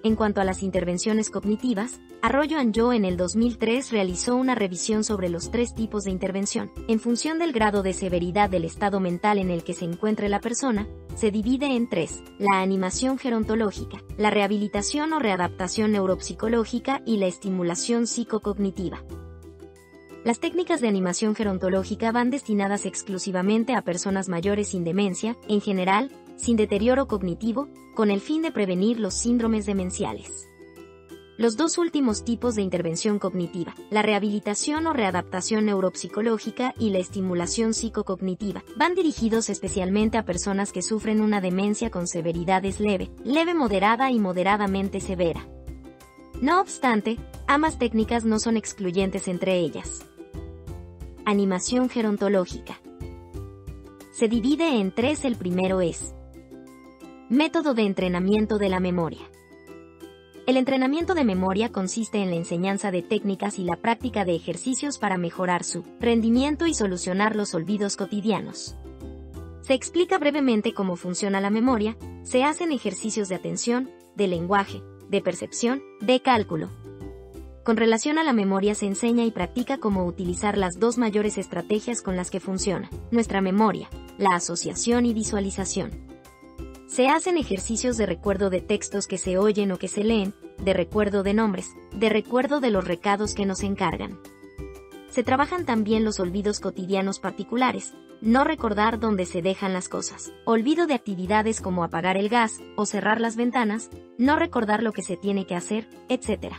En cuanto a las intervenciones cognitivas, Arroyo Anjo en el 2003 realizó una revisión sobre los 3 tipos de intervención. En función del grado de severidad del estado mental en el que se encuentre la persona, se divide en 3: la animación gerontológica, la rehabilitación o readaptación neuropsicológica y la estimulación psicocognitiva. Las técnicas de animación gerontológica van destinadas exclusivamente a personas mayores sin demencia, en general, sin deterioro cognitivo, con el fin de prevenir los síndromes demenciales. Los 2 últimos tipos de intervención cognitiva, la rehabilitación o readaptación neuropsicológica y la estimulación psicocognitiva, van dirigidos especialmente a personas que sufren una demencia con severidades leve, moderada y moderadamente severa. No obstante, ambas técnicas no son excluyentes entre ellas. Animación gerontológica. Se divide en 3. El primero es método de entrenamiento de la memoria. El entrenamiento de memoria consiste en la enseñanza de técnicas y la práctica de ejercicios para mejorar su rendimiento y solucionar los olvidos cotidianos. Se explica brevemente cómo funciona la memoria, se hacen ejercicios de atención, de lenguaje, de percepción, de cálculo. Con relación a la memoria se enseña y practica cómo utilizar las 2 mayores estrategias con las que funciona nuestra memoria, la asociación y visualización. Se hacen ejercicios de recuerdo de textos que se oyen o que se leen, de recuerdo de nombres, de recuerdo de los recados que nos encargan. Se trabajan también los olvidos cotidianos particulares, no recordar dónde se dejan las cosas, olvido de actividades como apagar el gas o cerrar las ventanas, no recordar lo que se tiene que hacer, etc.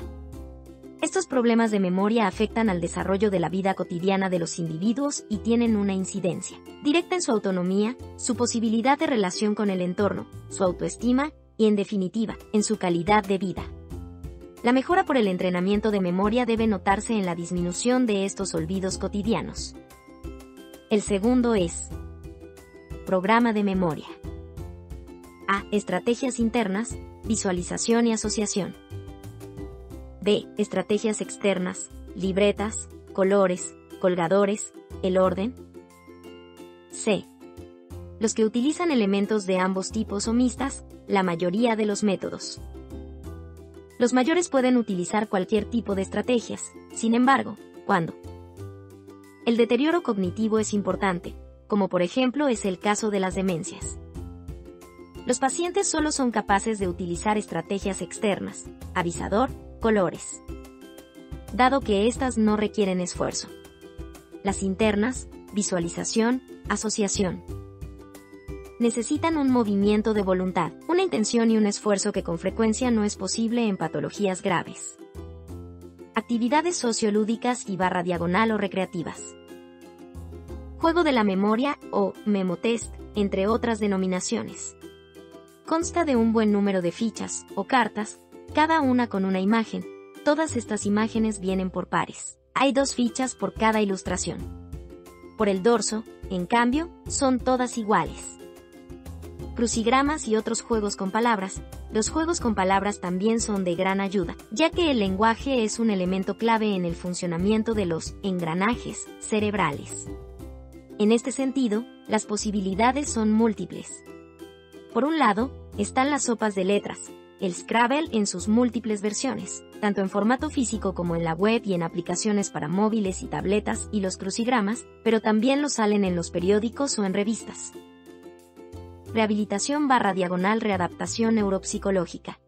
Estos problemas de memoria afectan al desarrollo de la vida cotidiana de los individuos y tienen una incidencia directa en su autonomía, su posibilidad de relación con el entorno, su autoestima y, en definitiva, en su calidad de vida. La mejora por el entrenamiento de memoria debe notarse en la disminución de estos olvidos cotidianos. El segundo es programa de memoria. A. Estrategias internas, visualización y asociación. B. Estrategias externas, libretas, colores, colgadores, el orden. C. Los que utilizan elementos de ambos tipos o mixtas, la mayoría de los métodos. Los mayores pueden utilizar cualquier tipo de estrategias, sin embargo, cuando el deterioro cognitivo es importante, como por ejemplo es el caso de las demencias. Los pacientes solo son capaces de utilizar estrategias externas, avisador, colores, dado que éstas no requieren esfuerzo. Las internas, visualización, asociación, necesitan un movimiento de voluntad, una intención y un esfuerzo que con frecuencia no es posible en patologías graves. Actividades sociolúdicas y /diagonal o recreativas. Juego de la memoria o memotest, entre otras denominaciones. Consta de un buen número de fichas o cartas, cada una con una imagen. Todas estas imágenes vienen por pares. Hay 2 fichas por cada ilustración. Por el dorso, en cambio, son todas iguales. crucigramas y otros juegos con palabras. Los juegos con palabras también son de gran ayuda, ya que el lenguaje es un elemento clave en el funcionamiento de los engranajes cerebrales. En este sentido, las posibilidades son múltiples. Por un lado, están las sopas de letras, el Scrabble en sus múltiples versiones, tanto en formato físico como en la web y en aplicaciones para móviles y tabletas, y los crucigramas, pero también los salen en los periódicos o en revistas. Rehabilitación/readaptación neuropsicológica.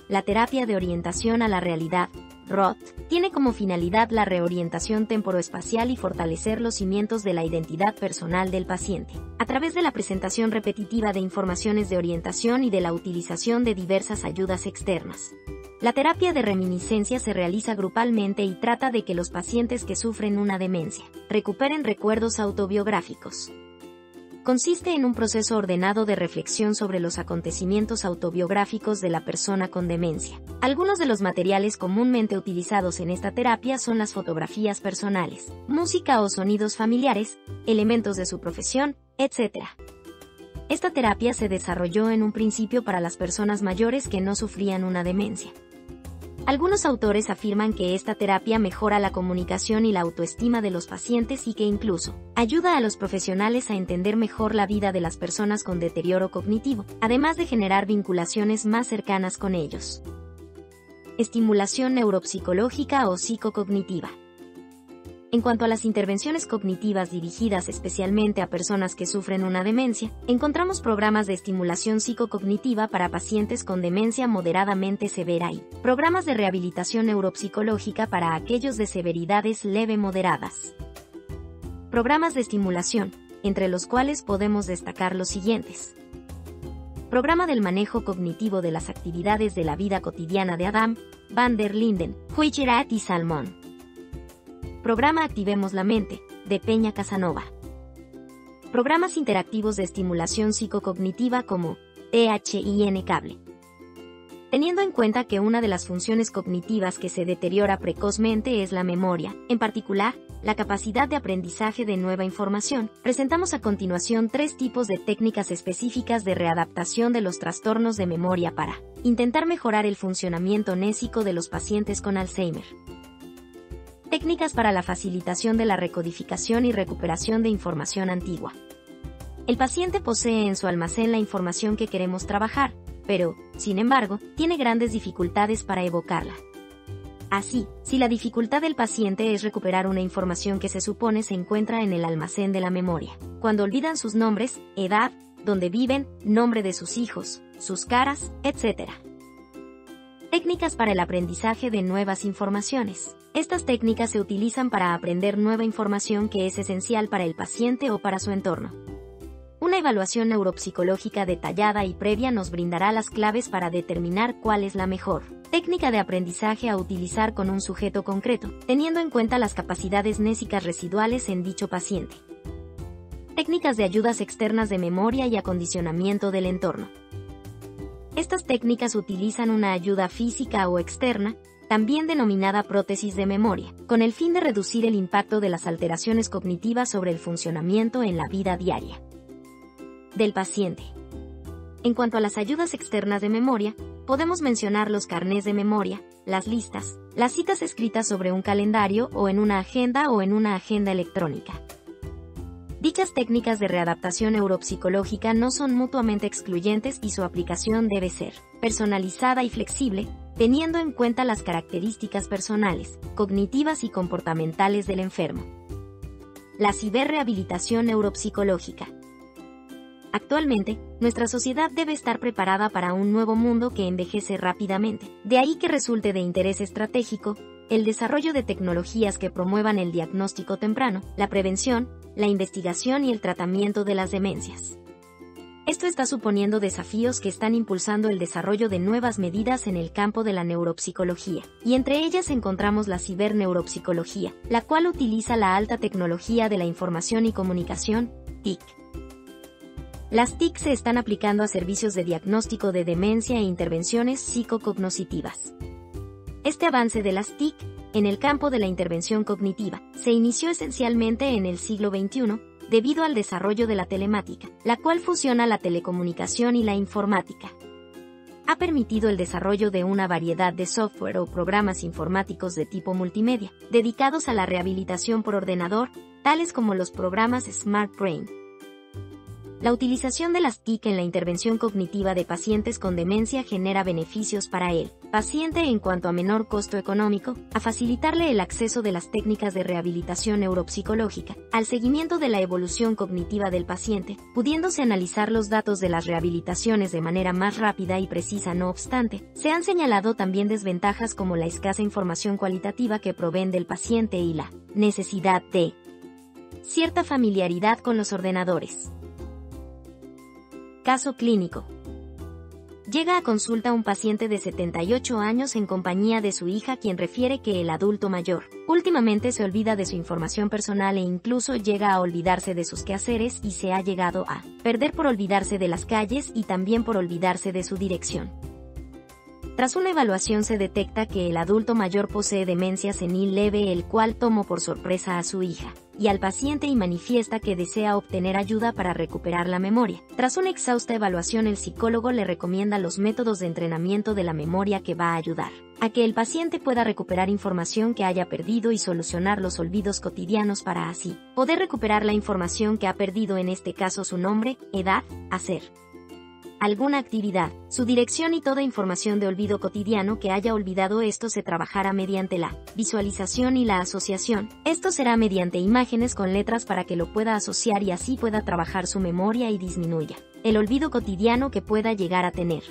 La terapia de orientación a la realidad, ROT, tiene como finalidad la reorientación temporoespacial y fortalecer los cimientos de la identidad personal del paciente, a través de la presentación repetitiva de informaciones de orientación y de la utilización de diversas ayudas externas. La terapia de reminiscencia se realiza grupalmente y trata de que los pacientes que sufren una demencia recuperen recuerdos autobiográficos. Consiste en un proceso ordenado de reflexión sobre los acontecimientos autobiográficos de la persona con demencia. Algunos de los materiales comúnmente utilizados en esta terapia son las fotografías personales, música o sonidos familiares, elementos de su profesión, etc. Esta terapia se desarrolló en un principio para las personas mayores que no sufrían una demencia. Algunos autores afirman que esta terapia mejora la comunicación y la autoestima de los pacientes y que incluso ayuda a los profesionales a entender mejor la vida de las personas con deterioro cognitivo, además de generar vinculaciones más cercanas con ellos. Estimulación neuropsicológica o psicocognitiva. En cuanto a las intervenciones cognitivas dirigidas especialmente a personas que sufren una demencia, encontramos programas de estimulación psicocognitiva para pacientes con demencia moderadamente severa y programas de rehabilitación neuropsicológica para aquellos de severidades leve-moderadas. Programas de estimulación, entre los cuales podemos destacar los siguientes. Programa del manejo cognitivo de las actividades de la vida cotidiana de Adam, Van der Linden, Huicherat y Salmón. Programa Activemos la Mente, de Peña Casanova. Programas interactivos de estimulación psicocognitiva como THIN Cable. Teniendo en cuenta que una de las funciones cognitivas que se deteriora precozmente es la memoria, en particular, la capacidad de aprendizaje de nueva información, presentamos a continuación 3 tipos de técnicas específicas de readaptación de los trastornos de memoria para intentar mejorar el funcionamiento mnésico de los pacientes con Alzheimer. Técnicas para la facilitación de la recodificación y recuperación de información antigua. El paciente posee en su almacén la información que queremos trabajar, pero, sin embargo, tiene grandes dificultades para evocarla. Así, si la dificultad del paciente es recuperar una información que se supone se encuentra en el almacén de la memoria, cuando olvidan sus nombres, edad, dónde viven, nombre de sus hijos, sus caras, etc. Técnicas para el aprendizaje de nuevas informaciones. Estas técnicas se utilizan para aprender nueva información que es esencial para el paciente o para su entorno. Una evaluación neuropsicológica detallada y previa nos brindará las claves para determinar cuál es la mejor técnica de aprendizaje a utilizar con un sujeto concreto, teniendo en cuenta las capacidades mnésicas residuales en dicho paciente. Técnicas de ayudas externas de memoria y acondicionamiento del entorno. Estas técnicas utilizan una ayuda física o externa, también denominada prótesis de memoria, con el fin de reducir el impacto de las alteraciones cognitivas sobre el funcionamiento en la vida diaria del paciente. En cuanto a las ayudas externas de memoria, podemos mencionar los carnés de memoria, las listas, las citas escritas sobre un calendario o en una agenda electrónica. Dichas técnicas de readaptación neuropsicológica no son mutuamente excluyentes y su aplicación debe ser personalizada y flexible, teniendo en cuenta las características personales, cognitivas y comportamentales del enfermo. La ciberrehabilitación neuropsicológica. Actualmente, nuestra sociedad debe estar preparada para un nuevo mundo que envejece rápidamente. De ahí que resulte de interés estratégico el desarrollo de tecnologías que promuevan el diagnóstico temprano, la prevención, la investigación y el tratamiento de las demencias. Esto está suponiendo desafíos que están impulsando el desarrollo de nuevas medidas en el campo de la neuropsicología, y entre ellas encontramos la ciberneuropsicología, la cual utiliza la alta tecnología de la información y comunicación, TIC. Las TIC se están aplicando a servicios de diagnóstico de demencia e intervenciones psicocognitivas. Este avance de las TIC, en el campo de la intervención cognitiva, se inició esencialmente en el siglo XXI, debido al desarrollo de la telemática, la cual fusiona la telecomunicación y la informática. Ha permitido el desarrollo de una variedad de software o programas informáticos de tipo multimedia, dedicados a la rehabilitación por ordenador, tales como los programas Smart Brain. La utilización de las TIC en la intervención cognitiva de pacientes con demencia genera beneficios para el paciente en cuanto a menor costo económico, a facilitarle el acceso de las técnicas de rehabilitación neuropsicológica, al seguimiento de la evolución cognitiva del paciente, pudiéndose analizar los datos de las rehabilitaciones de manera más rápida y precisa. No obstante, se han señalado también desventajas como la escasa información cualitativa que proveen del paciente y la necesidad de cierta familiaridad con los ordenadores. Caso clínico. Llega a consulta un paciente de 78 años en compañía de su hija, quien refiere que el adulto mayor últimamente se olvida de su información personal e incluso llega a olvidarse de sus quehaceres y se ha llegado a perder por olvidarse de las calles y también por olvidarse de su dirección. Tras una evaluación se detecta que el adulto mayor posee demencia senil leve, el cual tomó por sorpresa a su hija y al paciente y manifiesta que desea obtener ayuda para recuperar la memoria. Tras una exhausta evaluación, el psicólogo le recomienda los métodos de entrenamiento de la memoria que va a ayudar a que el paciente pueda recuperar información que haya perdido y solucionar los olvidos cotidianos para así poder recuperar la información que ha perdido, en este caso su nombre, edad, hacer alguna actividad, su dirección y toda información de olvido cotidiano que haya olvidado. Esto se trabajará mediante la visualización y la asociación. Esto será mediante imágenes con letras para que lo pueda asociar y así pueda trabajar su memoria y disminuya el olvido cotidiano que pueda llegar a tener.